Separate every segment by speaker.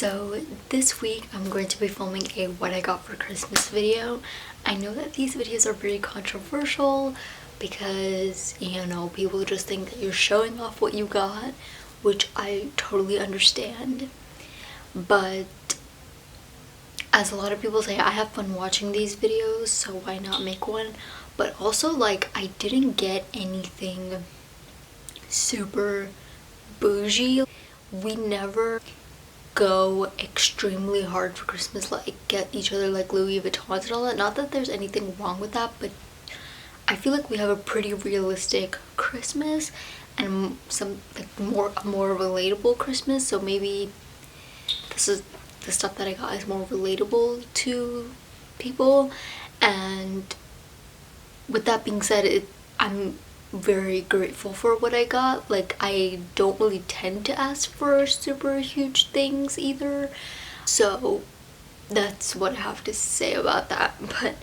Speaker 1: So this week I'm going to be filming a what I got for Christmas video. I know that these videos are very controversial because, you know, people just think that you're showing off what you got, which I totally understand. But as a lot of people say, I have fun watching these videos, so why not make one? But also, like, I didn't get anything super bougie. We never go extremely hard for Christmas, like get each other like Louis Vuittons and all that. Not that there's anything wrong with that, but I feel like we have a pretty realistic Christmas and some like more relatable Christmas. So maybe this is the stuff that I got is more relatable to people. And with that being said, I'm very grateful for what I got. Like, I don't really tend to ask for super huge things either, so that's what I have to say about that. But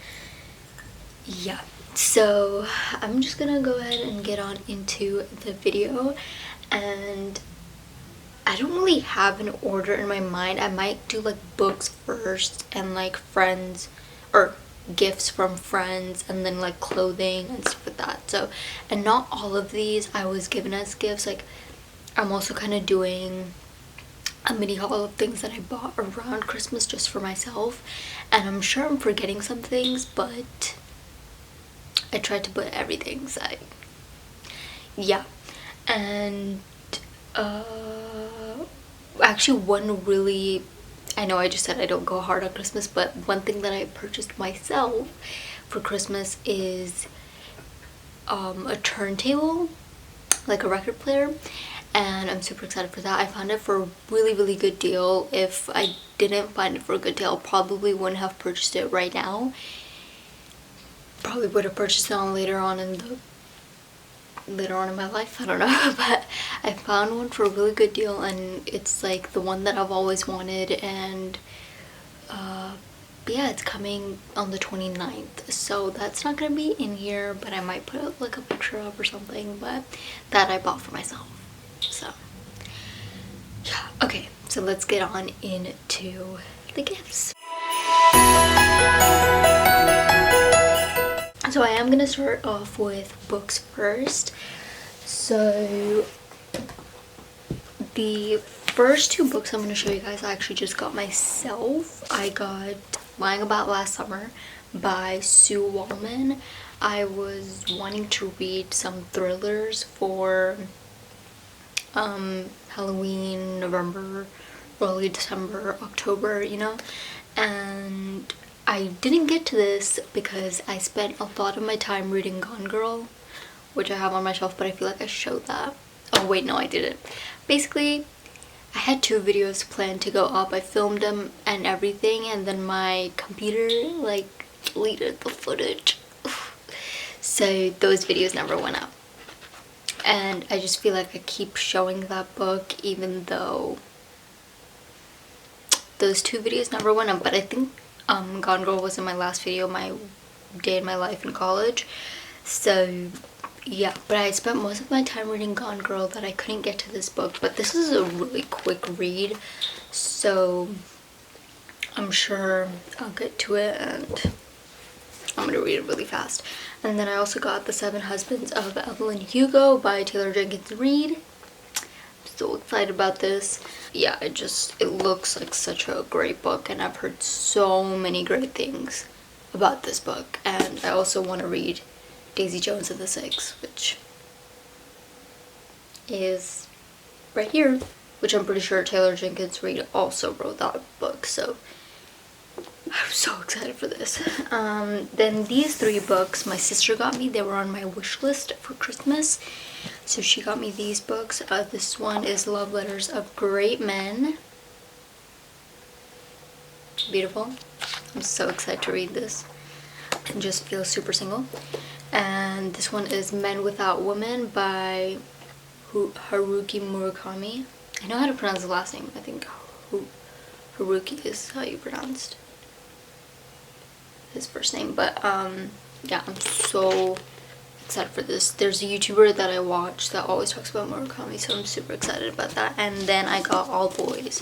Speaker 1: yeah, so I'm just gonna go ahead and get on into the video. And I don't really have an order in my mind. I might do like books first and like friends or gifts from friends, and then like clothing and stuff like that. So, and not all of these I was given as gifts. Like, I'm also kind of doing a mini haul of things that I bought around Christmas just for myself, and I'm sure I'm forgetting some things, but I tried to put everything, so yeah. And actually, one really, I know I just said I don't go hard on Christmas, but one thing that I purchased myself for Christmas is a turntable, like a record player, and I'm super excited for that. I found it for a really good deal. If I didn't find it for a good deal, I probably wouldn't have purchased it right now. Probably would have purchased it later on in my life, I don't know. But I found one for a really good deal, and it's like the one that I've always wanted. And yeah, it's coming on the 29th, so that's not gonna be in here, but I might put like a picture up or something. But that I bought for myself. So yeah, okay, so let's get on into the gifts. So I am gonna start off with books first. So the first two books I'm gonna show you guys I actually just got myself. I got Lying About Last Summer by Sue Wallman. I was wanting to read some thrillers for Halloween, November, early December, October, you know, and I didn't get to this because I spent a lot of my time reading Gone Girl, which I have on my shelf, but I feel like I showed that. Oh wait, no, I didn't. Basically, I had 2 videos planned to go up. I filmed them and everything, and then my computer like deleted the footage. So those videos never went up. And I just feel like I keep showing that book even though those 2 videos never went up. But I think Gone Girl was in my last video, my day in my life in college. So yeah, but I spent most of my time reading Gone Girl that I couldn't get to this book. But this is a really quick read, so I'm sure I'll get to it, and I'm gonna read it really fast. And then I also got The 7 Husbands of Evelyn Hugo by Taylor Jenkins Reid. I'm so excited about this. Yeah, it looks like such a great book, and I've heard so many great things about this book. And I also want to read Daisy Jones and the Six, which is right here, which I'm pretty sure Taylor Jenkins Reid also wrote that book, so I'm so excited for this. Then these 3 books my sister got me. They were on my wish list for Christmas, so she got me these books. This one is Love Letters of Great Men. Beautiful. I'm so excited to read this and just feel super single. And this one is Men Without Women by Haruki Murakami. I know how to pronounce the last name. I think Haruki is how you pronounced his first name. But yeah, I'm so excited for this. There's a YouTuber that I watch that always talks about Murakami, so I'm super excited about that. And then I got All Boys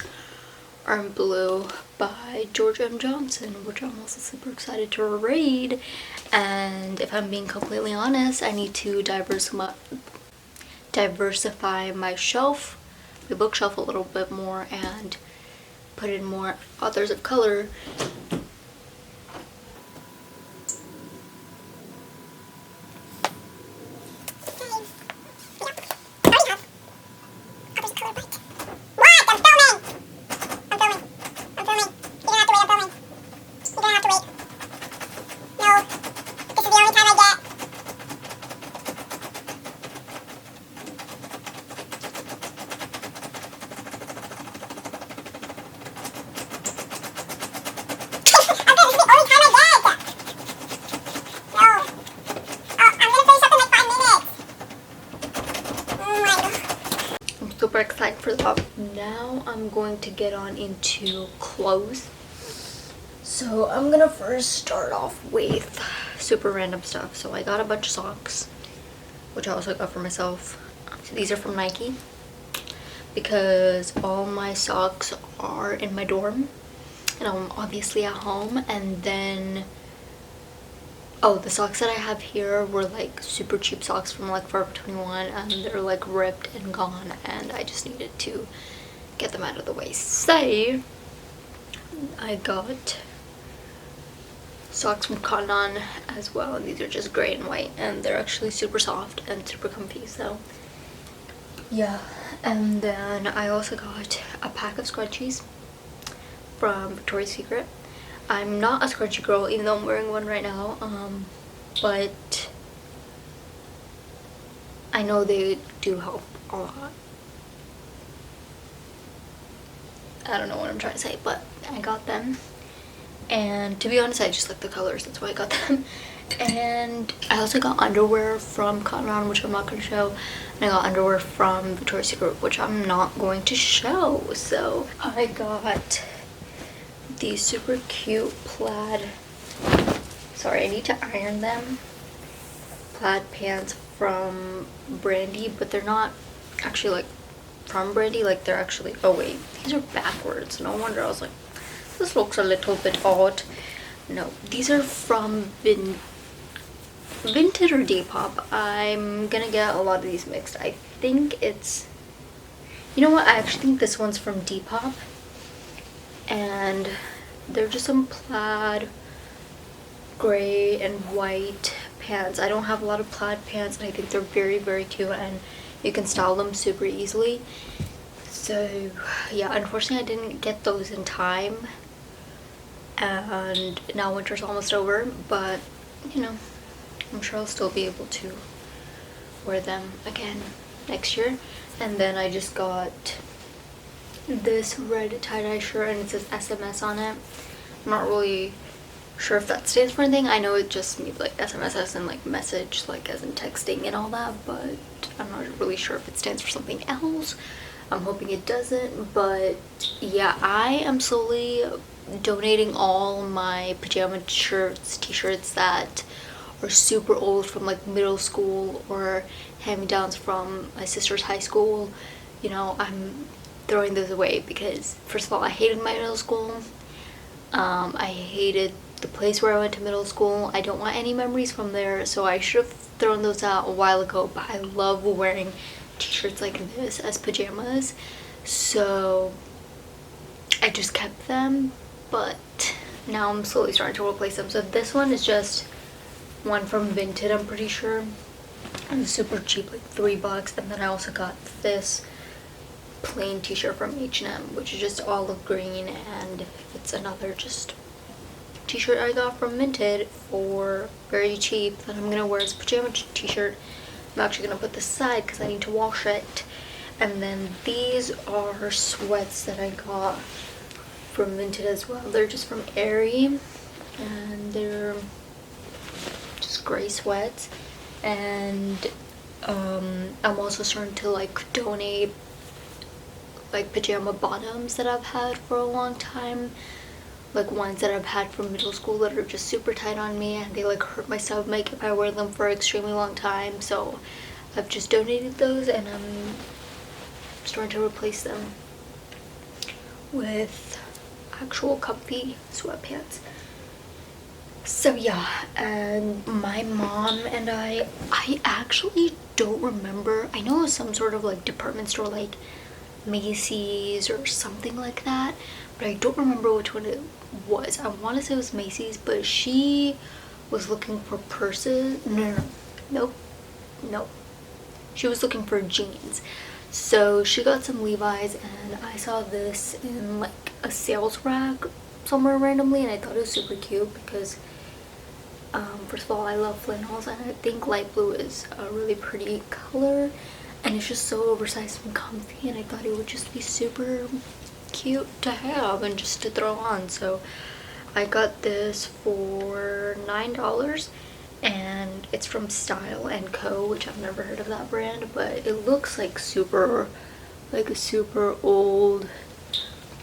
Speaker 1: are in blue by George M. Johnson, which I'm also super excited to read. And if I'm being completely honest, I need to diversify my shelf, my bookshelf a little bit more, and put in more authors of color. Super excited for that. Now I'm going to get on into clothes. So I'm gonna first start off with super random stuff. So I got a bunch of socks, which I also got for myself. So these are from Nike because all my socks are in my dorm and I'm obviously at home. And then the socks that I have here were like super cheap socks from like Forever 21 and they're like ripped and gone and I just needed to get them out of the way. So I got socks from Cotton On as well, and these are just gray and white and they're actually super soft and super comfy. So yeah, and then I also got a pack of scrunchies from Victoria's Secret. I'm not a scrunchie girl, even though I'm wearing one right now, but I know they do help a lot. I don't know what I'm trying to say, but I got them. And to be honest, I just like the colors, that's why I got them. And I also got underwear from Cotton On, which I'm not going to show. And I got underwear from Victoria's Secret, which I'm not going to show. So I got these super cute plaid, sorry, I need to iron them, plaid pants from Brandy, but they're not actually like from Brandy, like they're actually, oh wait, these are backwards. No wonder I was like, this looks a little bit odd. No, these are from Vinted or Depop. I'm gonna get a lot of these mixed. I think it's, you know what, I actually think this one's from Depop. And they're just some plaid gray and white pants. I don't have a lot of plaid pants and I think they're very, very cute and you can style them super easily. So yeah, unfortunately I didn't get those in time and now winter's almost over, but you know, I'm sure I'll still be able to wear them again next year. And then I just got this red tie-dye shirt and it says SMS on it. I'm not really sure if that stands for anything. I know it just means like SMS as in like message, like as in texting and all that, but I'm not really sure if it stands for something else. I'm hoping it doesn't, but yeah, I am slowly donating all my pajama shirts, t-shirts that are super old from like middle school or hand-me-downs from my sister's high school. You know, I'm throwing those away because first of all, I hated my middle school. I hated the place where I went to middle school. I don't want any memories from there, so I should have thrown those out a while ago, but I love wearing t-shirts like this as pajamas, so I just kept them, but now I'm slowly starting to replace them. So this one is just one from Vinted, I'm pretty sure. It was super cheap, like $3, and then I also got this plain t-shirt from H&M, which is just olive green, and it's another just t-shirt I got from Vinted for very cheap that I'm gonna wear as a pajama t-shirt. I'm actually gonna put this aside because I need to wash it. And then these are sweats that I got from Vinted as well. They're just from Aerie and they're just gray sweats. And I'm also starting to like donate like pajama bottoms that I've had for a long time, like ones that I've had from middle school that are just super tight on me and they like hurt my stomach if I wear them for an extremely long time. So I've just donated those and I'm starting to replace them with actual comfy sweatpants. So yeah, and my mom and I actually don't remember. I know it was some sort of like department store, like Macy's or something like that, but I don't remember which one it was. I want to say it was Macy's, but she was looking for purses. Nope. She was looking for jeans. So she got some Levi's, and I saw this in like a sales rack somewhere randomly, and I thought it was super cute because first of all, I love flannels, and I think light blue is a really pretty color, and it's just so oversized and comfy, and I thought it would just be super cute to have and just to throw on. So I got this for $9, and it's from Style & Co, which I've never heard of that brand, but it looks like a super old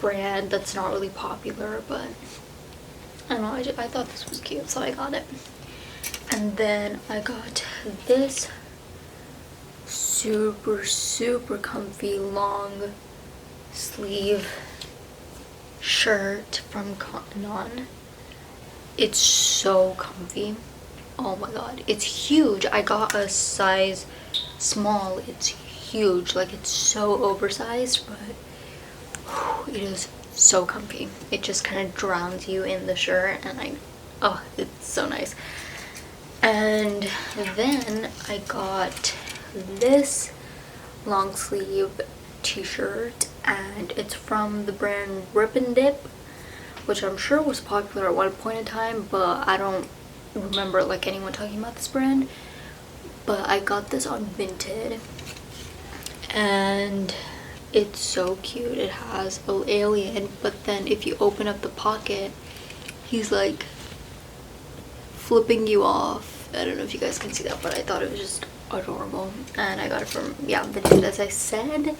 Speaker 1: brand that's not really popular, but I don't know, I thought this was cute, so I got it. And then I got this super comfy long sleeve shirt from Cotton On. It's so comfy. Oh my god, it's huge. I got a size small. It's huge, like it's so oversized, but it is so comfy. It just kind of drowns you in the shirt, and oh, it's so nice. And then I got this long sleeve t-shirt, and it's from the brand Rip and Dip, which I'm sure was popular at one point in time, but I don't remember like anyone talking about this brand. But I got this on Vinted, and it's so cute. It has an alien, but then if you open up the pocket, he's like flipping you off. I don't know if you guys can see that, but I thought it was just adorable, and I got it from, yeah, Vinted, as I said.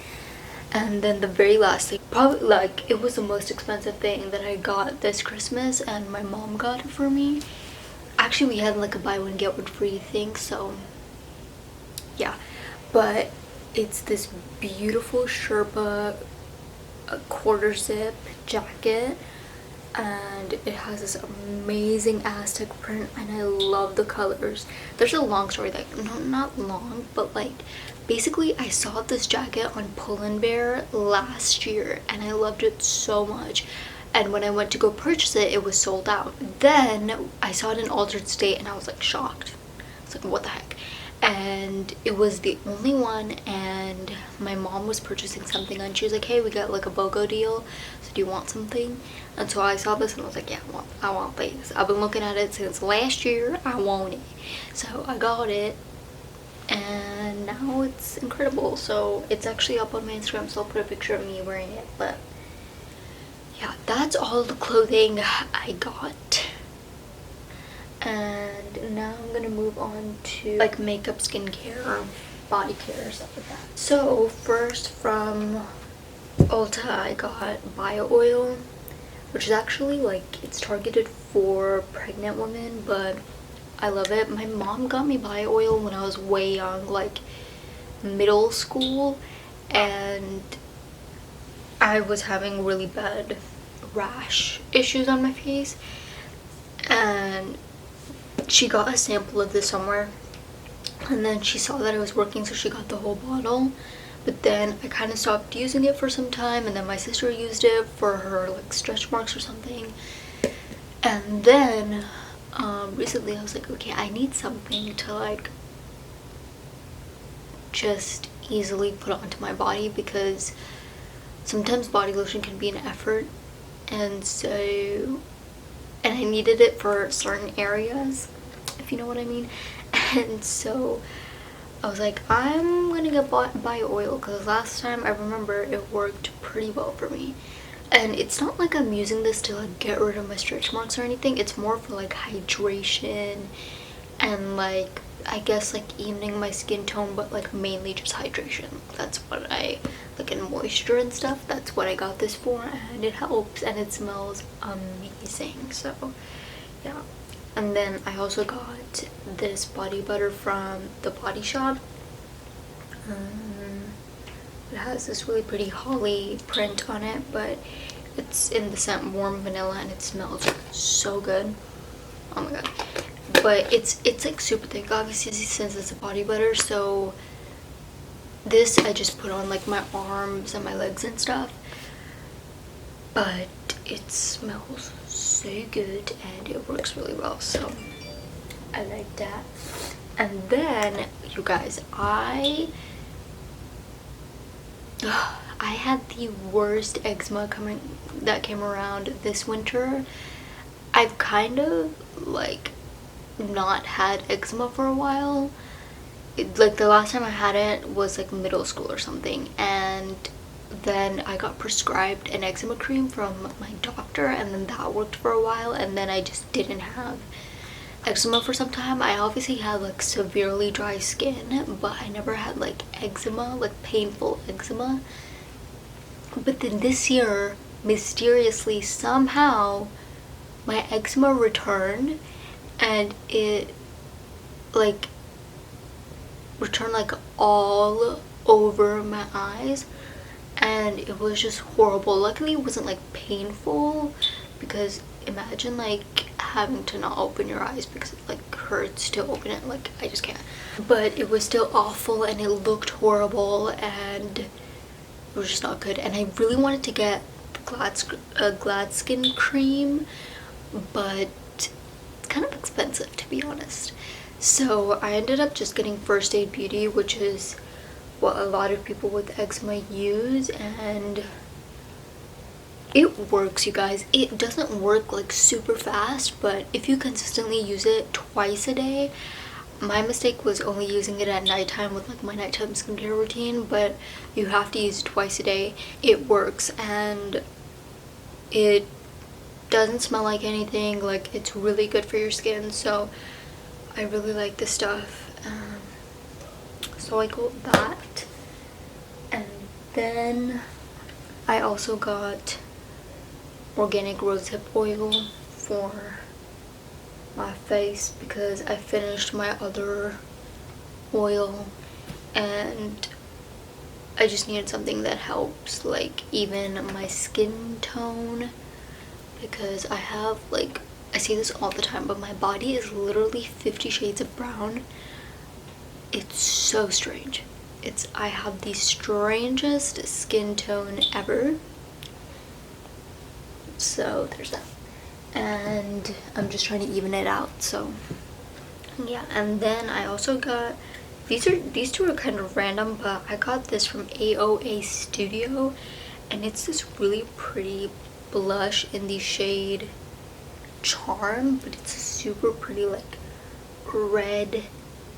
Speaker 1: And then the very last thing, probably like it was the most expensive thing that I got this Christmas, and my mom got it for me. Actually, we had like a buy one get one free thing, so yeah. But it's this beautiful Sherpa quarter zip jacket, and it has this amazing Aztec print, and I love the colors. There's a long story, like not long, but like basically I saw this jacket on Pull&Bear last year, and I loved it so much, and when I went to go purchase it, it was sold out. Then I saw it in Altered State, and I was like shocked. It's like, what the heck? And it was the only one, and my mom was purchasing something, and she was like, hey, we got like a BOGO deal, so do you want something? And so I saw this, and I was like, yeah, I want these. I've been looking at it since last year. I want it. So I got it, and now it's incredible. So it's actually up on my Instagram, so I'll put a picture of me wearing it. But yeah, that's all the clothing I got. And now I'm gonna move on to like makeup, skincare, body care, stuff like that. So first, from Ulta, I got bio oil, which is actually like, it's targeted for pregnant women, but I love it. My mom got me bio oil when I was way young, like middle school, and I was having really bad rash issues on my face, and she got a sample of this somewhere, and then she saw that it was working, so she got the whole bottle. But then I kind of stopped using it for some time, and then my sister used it for her like stretch marks or something. And then recently I was like, okay, I need something to like just easily put onto my body, because sometimes body lotion can be an effort, and I needed it for certain areas, if you know what I mean. And so I was like, I'm gonna get bio oil, because last time I remember it worked pretty well for me. And it's not like I'm using this to like get rid of my stretch marks or anything. It's more for like hydration and like, I guess like evening my skin tone, but like mainly just hydration. That's what I like, in moisture and stuff. That's what I got this for, and it helps, and it smells amazing. So yeah. And then I also got this body butter from The Body Shop. It has this really pretty holly print on it, but It's in the scent Warm Vanilla, and it smells so good. Oh my god. But it's like super thick, obviously, since it's a body butter. So this I just put on like my arms and my legs and stuff, but it smells so good and it works really well, so I like that. And then, you guys, I had the worst eczema that came around this winter. I've kind of like not had eczema for a while. Like the last time I had it was like middle school or something, and then I got prescribed an eczema cream from my doctor, and then that worked for a while, and then I just didn't have eczema for some time. I obviously had like severely dry skin, but I never had like eczema, like painful eczema. But then this year, mysteriously, somehow my eczema returned, and it like returned like all over my eyes, and it was just horrible. Luckily it wasn't like painful, because imagine like having to not open your eyes because it like hurts to open it. Like I just can't. But it was still awful, and it looked horrible, and it was just not good. And I really wanted to get the Glad Skin cream, but it's kind of expensive, to be honest. So I ended up just getting First Aid Beauty, which is what a lot of people with eczema use, and it works, you guys. It doesn't work like super fast, but if you consistently use it twice a day. My mistake was only using it at nighttime with like my nighttime skincare routine, but you have to use it twice a day. It works, and it doesn't smell like anything. Like, it's really good for your skin, so I really like this stuff. So I got that, and then I also got organic rosehip oil for my face because I finished my other oil, and I just needed something that helps like even my skin tone, because I have like, I see this all the time, but my body is literally 50 shades of brown. It's so strange. I have the strangest skin tone ever. So there's that. And I'm just trying to even it out, so yeah. And then I also got these two are kind of random, but I got this from AOA Studio, and it's this really pretty blush in the shade Charm, but it's a super pretty like red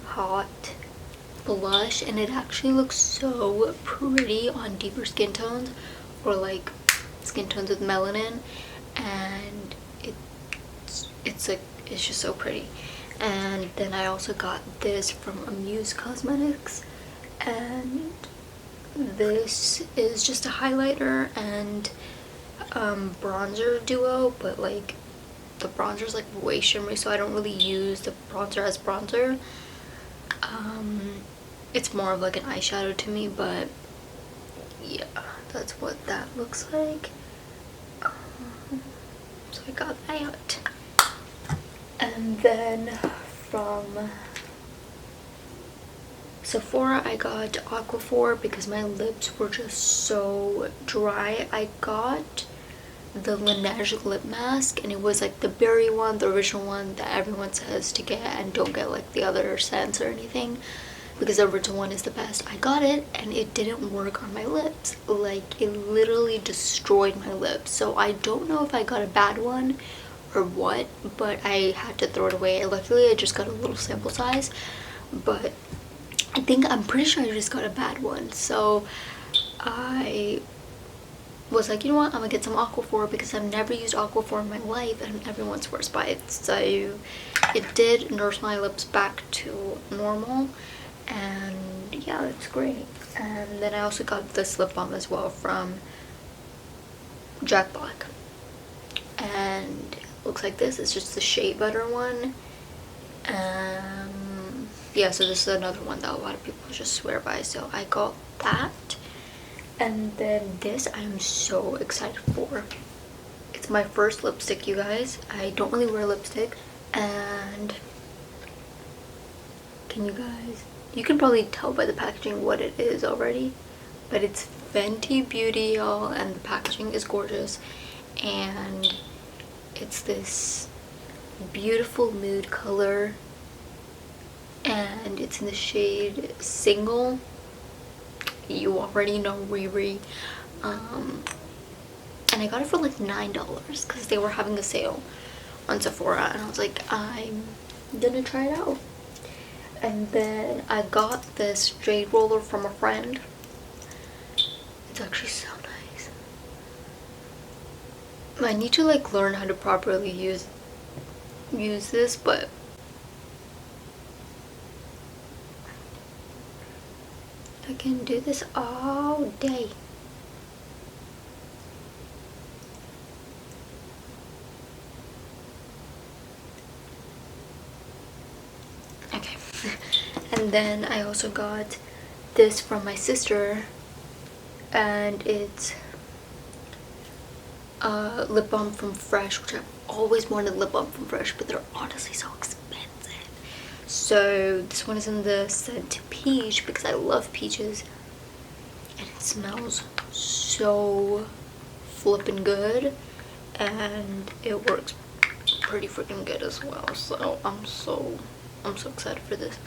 Speaker 1: hot blush, and it actually looks so pretty on deeper skin tones or like skin tones with melanin, and it's like, it's just so pretty. And then I also got this from Amuse Cosmetics, and this is just a highlighter and bronzer duo, but like the bronzer is like way shimmery, so I don't really use the bronzer as bronzer. It's more of like an eyeshadow to me, but yeah, that's what that looks like. So I got that. And then from Sephora I got Aquaphor because my lips were just so dry. I got the Laneige lip mask, and it was like the berry one, the original one that everyone says to get, and don't get like the other scents or anything, because the original one is the best. I got it and it didn't work on my lips. Like, it literally destroyed my lips. So I don't know if I got a bad one or what, but I had to throw it away. Luckily I just got a little sample size, but I'm pretty sure I just got a bad one. So I was like, you know what, I'm gonna get some Aquaphor because I've never used Aquaphor in my life and everyone swears by it. So it did nurse my lips back to normal, and yeah, it's great. And then I also got this lip balm as well from Jack Black, and it looks like this. It's just the Shea Butter one. Yeah, so this is another one that a lot of people just swear by, so I got that. And then this I'm so excited for. It's my first lipstick, you guys. I don't really wear lipstick, and you can probably tell by the packaging what it is already, but it's Fenty Beauty, y'all, and the packaging is gorgeous, and it's this beautiful nude color, and it's in the shade Single. You already know Riri. And I got it for like $9 because they were having a sale on Sephora, and I was like, I'm gonna try it out. And then I got this Jade Roller from a friend. It's actually so nice. I need to like learn how to properly use this, but I can do this all day. Okay. And then I also got this from my sister, and it's lip balm from Fresh, which I've always wanted lip balm from Fresh, but they're honestly so expensive. So this one is in the scent peach because I love peaches, and it smells so flippin' good, and it works pretty freaking good as well. So I'm so excited for this.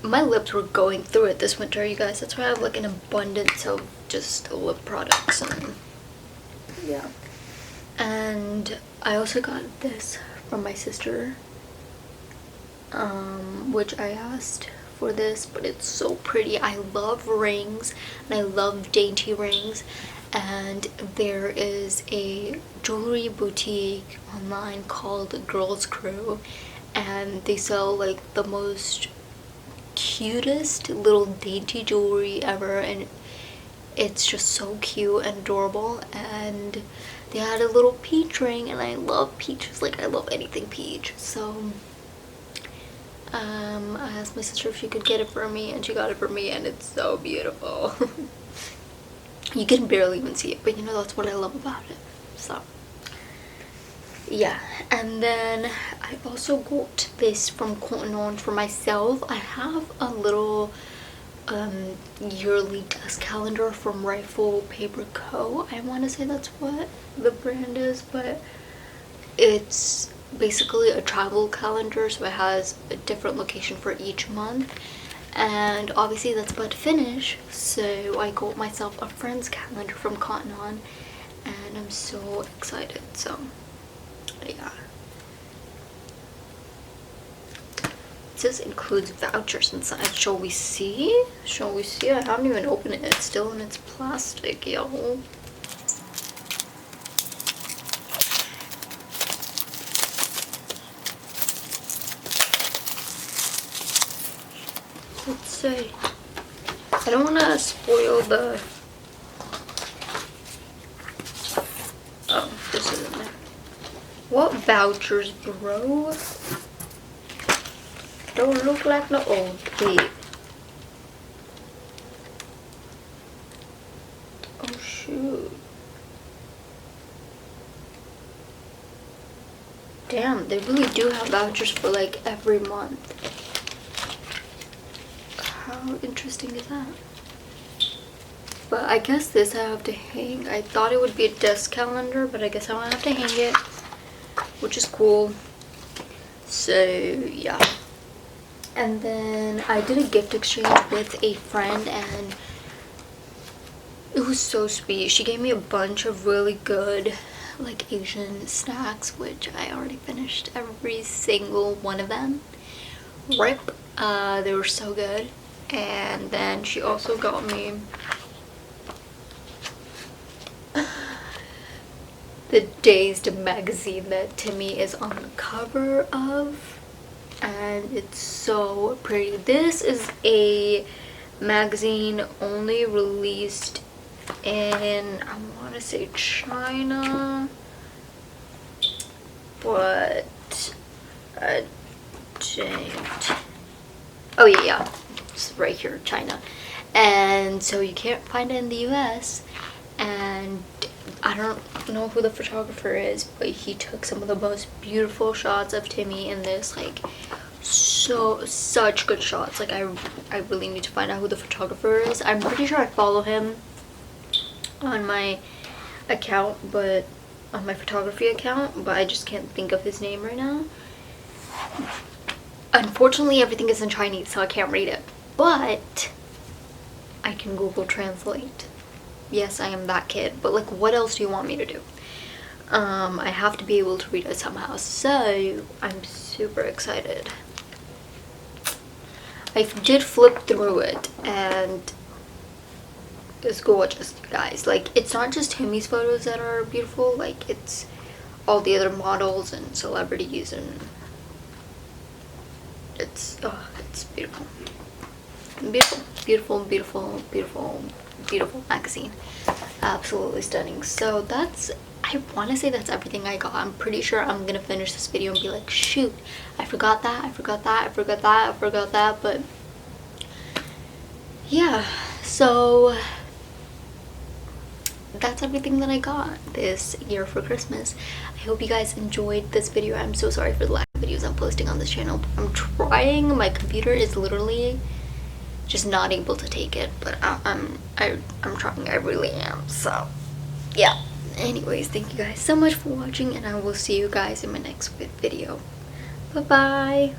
Speaker 1: My lips were going through it this winter, you guys. That's why I have like an abundance of just lip products, and yeah. And I also got this from my sister, which I asked for this, but it's so pretty. I love rings, and I love dainty rings, and there is a jewelry boutique online called Girls Crew, and they sell like the most cutest little dainty jewelry ever, and it's just so cute and adorable. And they had a little peach ring, and I love peaches. Like, I love anything peach. So I asked my sister if she could get it for me, and she got it for me, and it's so beautiful. You can barely even see it, but you know, that's what I love about it. So yeah. And then I also got this from Cotton On for myself. I have a little yearly desk calendar from Rifle Paper Co. I want to say that's what the brand is, but it's basically a travel calendar, so it has a different location for each month, and obviously that's about to finish, so I got myself a friend's calendar from Cotton On, and I'm so excited. So yeah, this includes vouchers inside. Shall we see? I haven't even opened it. It's still in its plastic, y'all. Let's see. I don't want to spoil the... Oh, this isn't there. What vouchers, bro? Don't look like no old kid. Oh shoot. Damn, they really do have vouchers for like every month. How interesting is that? But I guess this I have to hang. I thought it would be a desk calendar, but I guess I don't have to hang it, which is cool. So yeah. And then I did a gift exchange with a friend, and it was so sweet. She gave me a bunch of really good like Asian snacks, which I already finished every single one of them. Rip. They were so good. And then she also got me the Dazed magazine that Timmy is on the cover of, and it's so pretty. This is a magazine only released in, I want to say China, but I don't. Oh yeah, it's right here, China. and so you can't find it in the US. And I don't know who the photographer is, but he took some of the most beautiful shots of Timmy in this, like such good shots. Like I really need to find out who the photographer is. I'm pretty sure I follow him on my account, but on my photography account, but I just can't think of his name right now. Unfortunately, everything is in Chinese, so I can't read it, but I can Google Translate. Yes, I am that kid, but like, what else do you want me to do? I have to be able to read it somehow, so I'm super excited. I did flip through it, and it's gorgeous, you guys. Like, it's not just Timmy's photos that are beautiful, like, it's all the other models and celebrities, and it's beautiful. Beautiful, beautiful, beautiful, beautiful, beautiful magazine. Absolutely stunning. So that's, I want to say that's everything I got. I'm pretty sure I'm gonna finish this video and be like, shoot, I forgot that, I forgot that, I forgot that, I forgot that. But yeah, so that's everything that I got this year for Christmas. I hope you guys enjoyed this video. I'm so sorry for the lack of videos I'm posting on this channel. I'm trying. My computer is literally just not able to take it, but I'm trying. I really am. So yeah, anyways, thank you guys so much for watching, and I will see you guys in my next video. Bye bye.